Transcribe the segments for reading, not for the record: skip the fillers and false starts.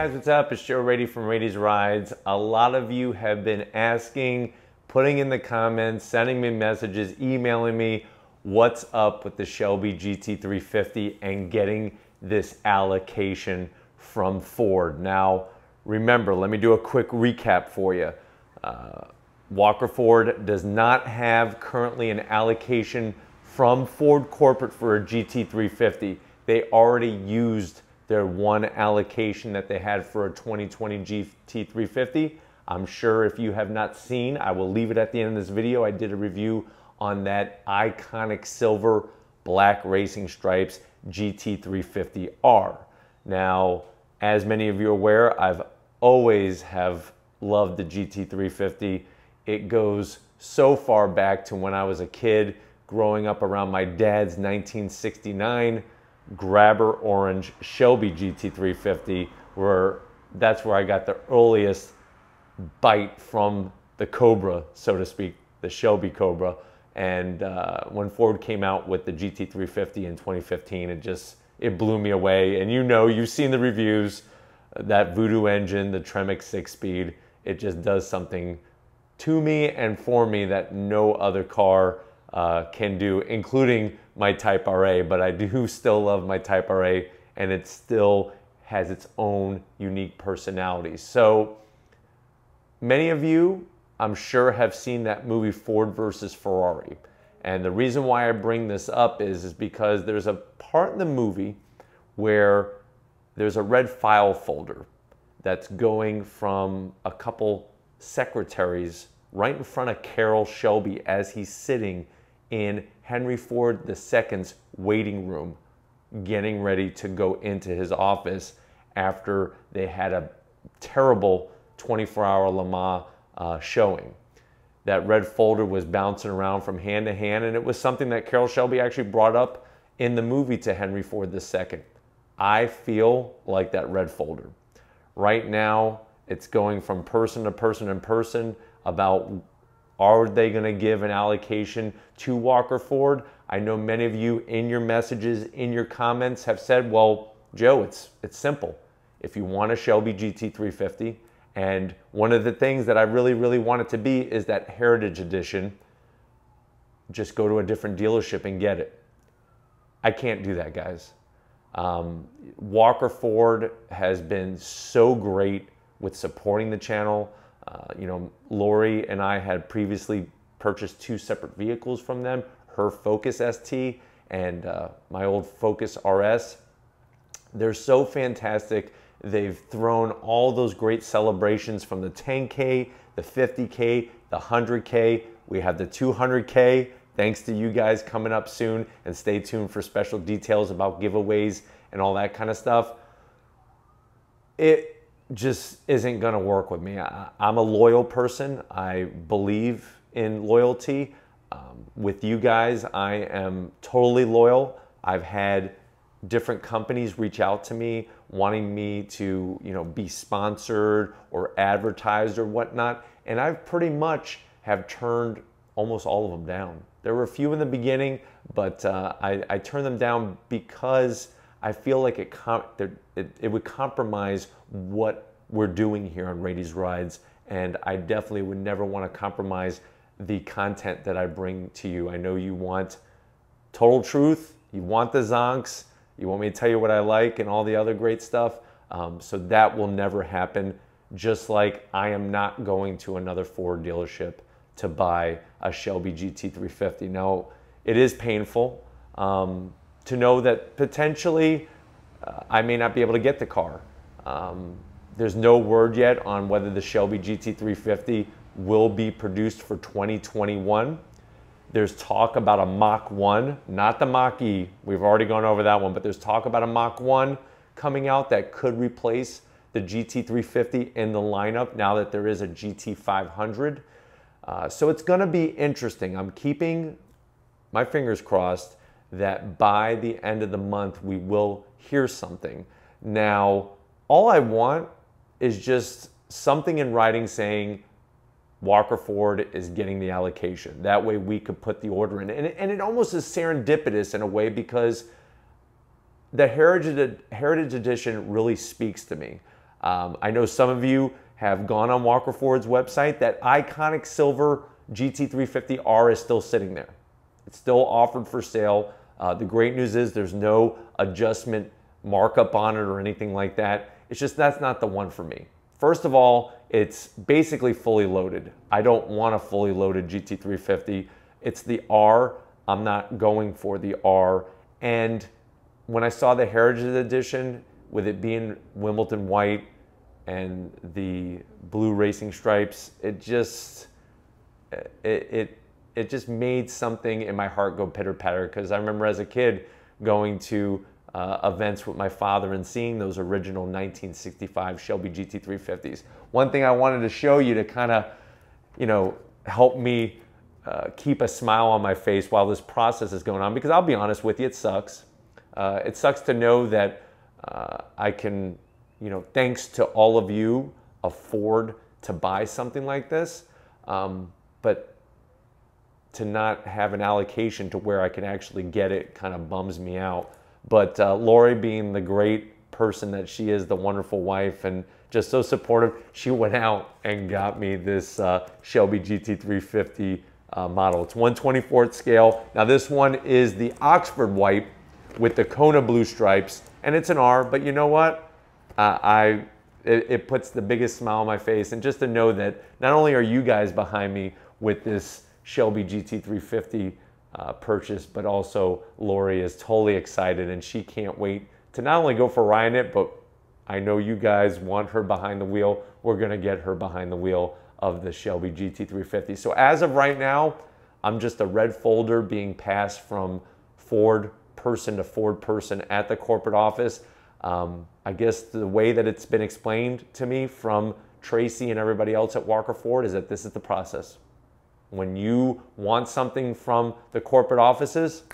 guys, what's up? It's Joe Rady from Rady's Rides. A lot of you have been asking, putting in the comments, sending me messages, emailing me, what's up with the Shelby GT350 and getting this allocation from Ford. Now, remember, let me do a quick recap for you. Walker Ford does not have currently an allocation from Ford corporate for a GT350. They already used their one allocation that they had for a 2020 GT350. I'm sure if you have not seen, I will leave it at the end of this video. I did a review on that iconic silver black racing stripes GT350R. Now, as many of you are aware, I've always have loved the GT350. It goes so far back to when I was a kid, growing up around my dad's 1969 Grabber orange Shelby GT350, that's where I got the earliest bite from the Cobra, so to speak, the Shelby Cobra. And when Ford came out with the GT350 in 2015, it blew me away. And you've seen the reviews, that Voodoo engine, the Tremec 6-speed, it just does something to me and for me that no other car can do, including my Type RA. But I do still love my Type RA, and it still has its own unique personality. So many of you, I'm sure, have seen that movie Ford versus Ferrari. And the reason why I bring this up is because there's a part in the movie where there's a red file folder that's going from a couple secretaries right in front of Carroll Shelby as he's sitting in Henry Ford II's waiting room, getting ready to go into his office after they had a terrible 24-hour Le Mans showing. That red folder was bouncing around from hand to hand, and it was something that Carroll Shelby actually brought up in the movie to Henry Ford II. I feel like that red folder. Right now, it's going from person to person and person about, are they going to give an allocation to Walker Ford? I know many of you in your messages, in your comments have said, well, Joe, it's simple. If you want a Shelby GT350, and one of the things that I really, really want it to be is that Heritage Edition, just go to a different dealership and get it. I can't do that, guys. Walker Ford has been so great with supporting the channel. Lori and I had previously purchased two separate vehicles from them, her Focus ST and my old Focus RS. They're so fantastic. They've thrown all those great celebrations from the 10K, the 50K, the 100K. We have the 200K. Thanks to you guys coming up soon, and stay tuned for special details about giveaways and all that kind of stuff. It just isn't gonna work with me. I'm a loyal person. I believe in loyalty. With you guys, I am totally loyal. I've had different companies reach out to me wanting me to, be sponsored or advertised or whatnot, and I've pretty much have turned almost all of them down. There were a few in the beginning, but I turned them down because I feel like it would compromise what we're doing here on Rady's Rides, and I definitely would never want to compromise the content that I bring to you. I know you want total truth, you want the zonks, you want me to tell you what I like and all the other great stuff, so that will never happen, just like I am not going to another Ford dealership to buy a Shelby GT350. Now, it is painful to know that potentially I may not be able to get the car. There's no word yet on whether the Shelby GT350 will be produced for 2021. There's talk about a Mach 1, not the Mach E. We've already gone over that one, but there's talk about a Mach 1 coming out that could replace the GT350 in the lineup now that there is a GT500. So it's gonna be interesting. I'm keeping my fingers crossed that by the end of the month, we will hear something. Now, all I want is just something in writing saying Walker Ford is getting the allocation. That way we could put the order in. And it almost is serendipitous in a way, because the Heritage Edition really speaks to me. I know some of you have gone on Walker Ford's website. That iconic silver GT350R is still sitting there. It's still offered for sale. The great news is there's no adjustment markup on it or anything like that. It's just that's not the one for me. First of all, it's basically fully loaded. I don't want a fully loaded GT350. It's the R. I'm not going for the R. And when I saw the Heritage Edition, with it being Wimbledon white and the blue racing stripes, it just made something in my heart go pitter-patter, because I remember as a kid going to events with my father and seeing those original 1965 Shelby GT350s. One thing I wanted to show you to kind of, help me keep a smile on my face while this process is going on, because I'll be honest with you, it sucks. It sucks to know that I can, thanks to all of you, afford to buy something like this, but to not have an allocation to where I can actually get it kind of bums me out. But Lori, being the great person that she is, the wonderful wife, and just so supportive, she went out and got me this Shelby GT350 model. It's 1/24th scale. Now this one is the Oxford white with the Kona blue stripes, and it's an R, but you know what? It puts the biggest smile on my face, and just to know that not only are you guys behind me with this Shelby GT350 purchase, but also Lori is totally excited, and she can't wait to not only go for a ride in it, but I know you guys want her behind the wheel. We're gonna get her behind the wheel of the Shelby GT350. So as of right now, I'm just a red folder being passed from Ford person to Ford person at the corporate office. I guess the way that it's been explained to me from Tracy and everybody else at Walker Ford is that this is the process. When you want something from the corporate offices,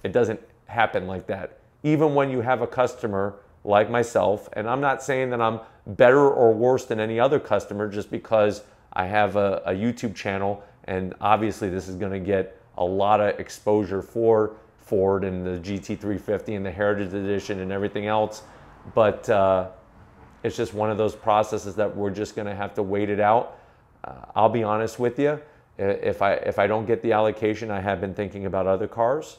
it doesn't happen like that. Even when you have a customer like myself, and I'm not saying that I'm better or worse than any other customer just because I have a YouTube channel, and obviously this is gonna get a lot of exposure for Ford and the GT350 and the Heritage Edition and everything else, but it's just one of those processes that we're just gonna have to wait it out. I'll be honest with you, if I don't get the allocation, I have been thinking about other cars.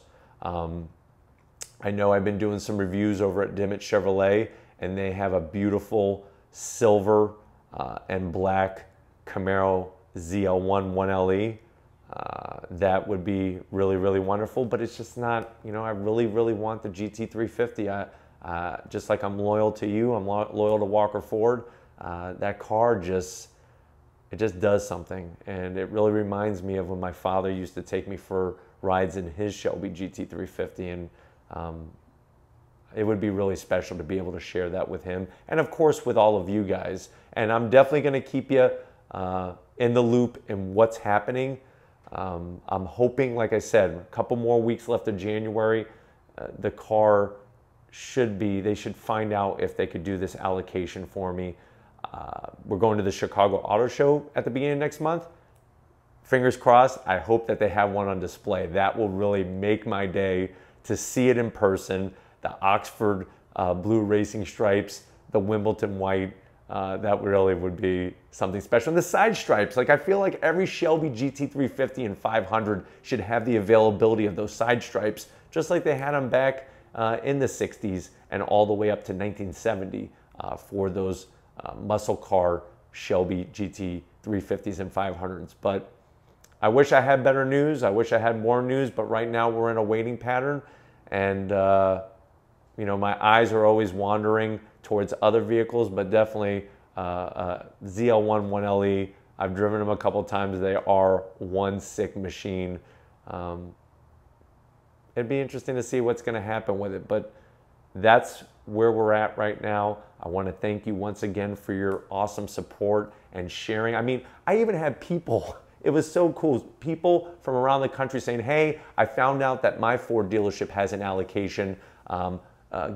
I know I've been doing some reviews over at Dimmitt Chevrolet, and they have a beautiful silver and black Camaro ZL1 1LE. That would be really, really wonderful, but it's just not, I really, really want the GT350. Just like I'm loyal to you, I'm loyal to Walker Ford. That car it just does something, and it really reminds me of when my father used to take me for rides in his Shelby GT350, and it would be really special to be able to share that with him, and of course with all of you guys. And I'm definitely going to keep you in the loop in what's happening. I'm hoping, like I said, a couple more weeks left of January, the car they should find out if they could do this allocation for me. We're going to the Chicago Auto Show at the beginning of next month. Fingers crossed, I hope that they have one on display. That will really make my day to see it in person. The Oxford blue racing stripes, the Wimbledon white, that really would be something special. And the side stripes, I feel like every Shelby GT350 and 500 should have the availability of those side stripes, just like they had them back in the 60s and all the way up to 1970 for those muscle car Shelby GT350s and 500s. But I wish I had better news. I wish I had more news, but right now we're in a waiting pattern, and my eyes are always wandering towards other vehicles, but definitely ZL1 1LE. I've driven them a couple times. They are one sick machine. It'd be interesting to see what's going to happen with it, but that's where we're at right now. I want to thank you once again for your awesome support and sharing. I mean, I even had people, it was so cool, people from around the country saying, hey, I found out that my Ford dealership has an allocation.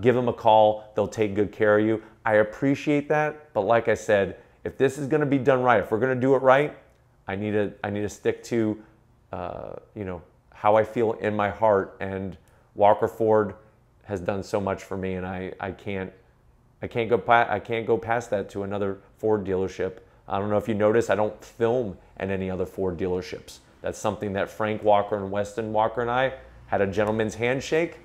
Give them a call. They'll take good care of you. I appreciate that, but like I said, if this is going to be done right, if we're going to do it right, I need to stick to how I feel in my heart. And Walker Ford has done so much for me, and I can't I can't go past that to another Ford dealership. I don't know if you noticed, I don't film at any other Ford dealerships. That's something that Frank Walker and Weston Walker and I had a gentleman's handshake.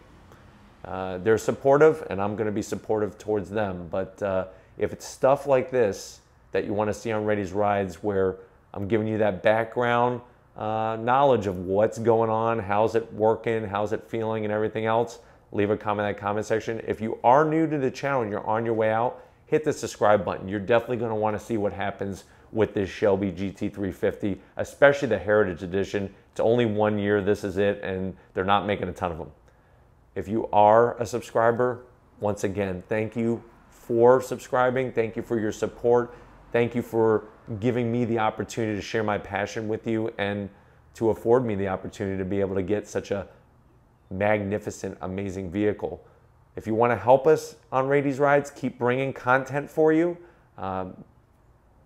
They're supportive, and I'm going to be supportive towards them. But if it's stuff like this that you want to see on Rady's Rides, where I'm giving you that background knowledge of what's going on, how's it working, how's it feeling, and everything else, leave a comment in that comment section. If you are new to the channel and you're on your way out, hit the subscribe button. You're definitely going to want to see what happens with this Shelby GT350, especially the Heritage Edition. It's only 1 year, this is it, and they're not making a ton of them. If you are a subscriber, once again, thank you for subscribing. Thank you for your support. Thank you for giving me the opportunity to share my passion with you and to afford me the opportunity to be able to get such a magnificent, amazing vehicle. If you want to help us on Rady's Rides, keep bringing content for you,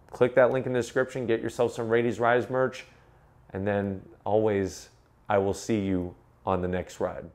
click that link in the description, get yourself some Rady's Rides merch, and then always, I will see you on the next ride.